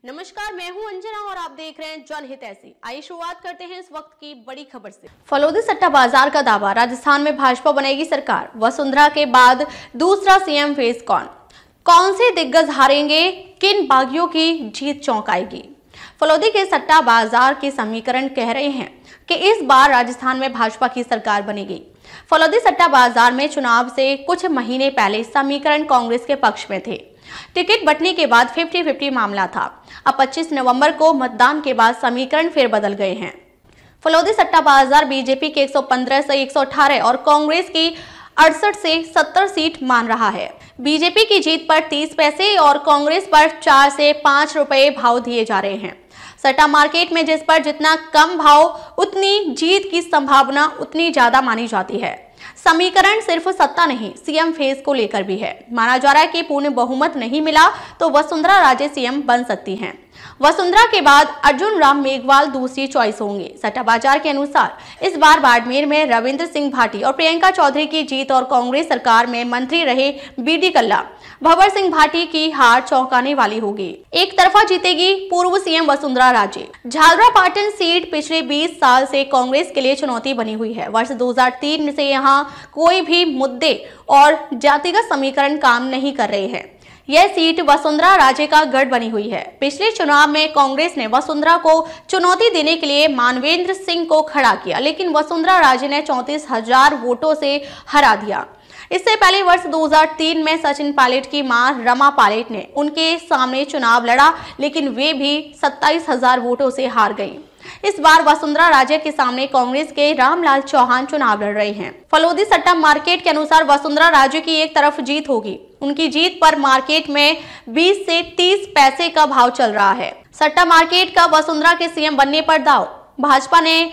नमस्कार, मैं हूं अंजना और आप देख रहे हैं जनहित ऐसी। आइए शुरुआत करते हैं इस वक्त की बड़ी खबर से। फलोदी सट्टा बाजार का दावा, राजस्थान में भाजपा बनेगी सरकार। वसुंधरा के बाद दूसरा सीएम फेस कौन से दिग्गज हारेंगे, किन बागियों की जीत चौंकाएगी। फलोदी के सट्टा बाजार के समीकरण कह रहे हैं कि इस बार राजस्थान में भाजपा की सरकार बनेगी। फलोदी सट्टा बाजार में चुनाव से कुछ महीने पहले समीकरण कांग्रेस के पक्ष में थे। टिकट बंटने के बाद 50-50 मामला था। अब 25 नवंबर को मतदान के बाद समीकरण फिर बदल गए हैं। फलोदी सट्टा बाजार बीजेपी के 115 से 118 और कांग्रेस की 68 से 70 सीट मान रहा है। बीजेपी की जीत पर 30 पैसे और कांग्रेस पर 4 से 5 रुपए भाव दिए जा रहे हैं। सट्टा मार्केट में जिस पर जितना कम भाव उतनी जीत की संभावना उतनी ज्यादा मानी जाती है। समीकरण सिर्फ सत्ता नहीं, सीएम फेस को लेकर भी है। माना जा रहा है कि पूर्ण बहुमत नहीं मिला तो वसुंधरा राजे सीएम बन सकती हैं। वसुंधरा के बाद अर्जुन राम मेघवाल दूसरी चॉइस होंगे। सट्टा बाजार के अनुसार इस बार बाड़मेर में रविंद्र सिंह भाटी और प्रियंका चौधरी की जीत और कांग्रेस सरकार में मंत्री रहे बीडी कल्ला, भंवर सिंह भाटी की हार चौंकाने वाली होगी। एक तरफा जीतेगी पूर्व सीएम वसुंधरा राजे। झालरापाटन सीट पिछले 20 साल से कांग्रेस के लिए चुनौती बनी हुई है। वर्ष 2003 से यहाँ कोई भी मुद्दे और जातिगत समीकरण काम नहीं कर रहे हैं। यह सीट वसुंधरा राजे का गढ़ बनी हुई है। पिछले चुनाव में कांग्रेस ने वसुंधरा को चुनौती देने के लिए मानवेंद्र सिंह को खड़ा किया, लेकिन वसुंधरा राजे ने 34,000 वोटों से हरा दिया। इससे पहले वर्ष 2003 में सचिन पायलट की मां रमा पायलट ने उनके सामने चुनाव लड़ा, लेकिन वे भी 27,000 वोटों से हार गईं। इस बार वसुंधरा राजे के सामने कांग्रेस के रामलाल चौहान चुनाव लड़ रहे हैं। फलोदी सट्टा मार्केट के अनुसार वसुंधरा राजे की एक तरफ जीत होगी। उनकी जीत पर मार्केट में 20 से 30 पैसे का भाव चल रहा है। सट्टा मार्केट का वसुंधरा के सीएम बनने पर दाव। भाजपा ने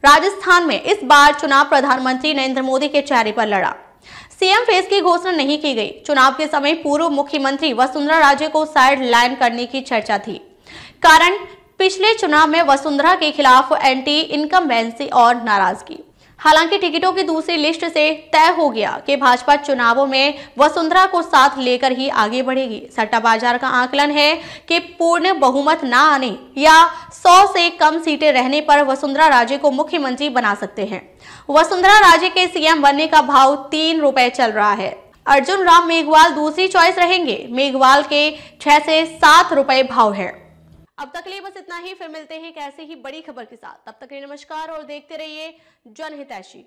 राजस्थान में इस बार चुनाव प्रधानमंत्री नरेंद्र मोदी के चेहरे पर लड़ा। सीएम फेस की घोषणा नहीं की गई। चुनाव के समय पूर्व मुख्यमंत्री वसुंधरा राजे को साइड लाइन करने की चर्चा थी। कारण पिछले चुनाव में वसुंधरा के खिलाफ एंटी इनकम्बेंसी और नाराजगी। हालांकि टिकटों की दूसरी लिस्ट से तय हो गया कि भाजपा चुनावों में वसुंधरा को साथ लेकर ही आगे बढ़ेगी। सट्टा बाजार का आकलन है कि पूर्ण बहुमत न आने या 100 से कम सीटें रहने पर वसुंधरा राजे को मुख्यमंत्री बना सकते हैं। वसुंधरा राजे के सीएम बनने का भाव 3 रुपए चल रहा है। अर्जुन राम मेघवाल दूसरी चॉइस रहेंगे। मेघवाल के 6 से 7 रुपए भाव है। अब तक के लिए बस इतना ही। फिर मिलते हैं एक ऐसे ही बड़ी खबर के साथ। तब तक के लिए नमस्कार और देखते रहिए जनहितैषी।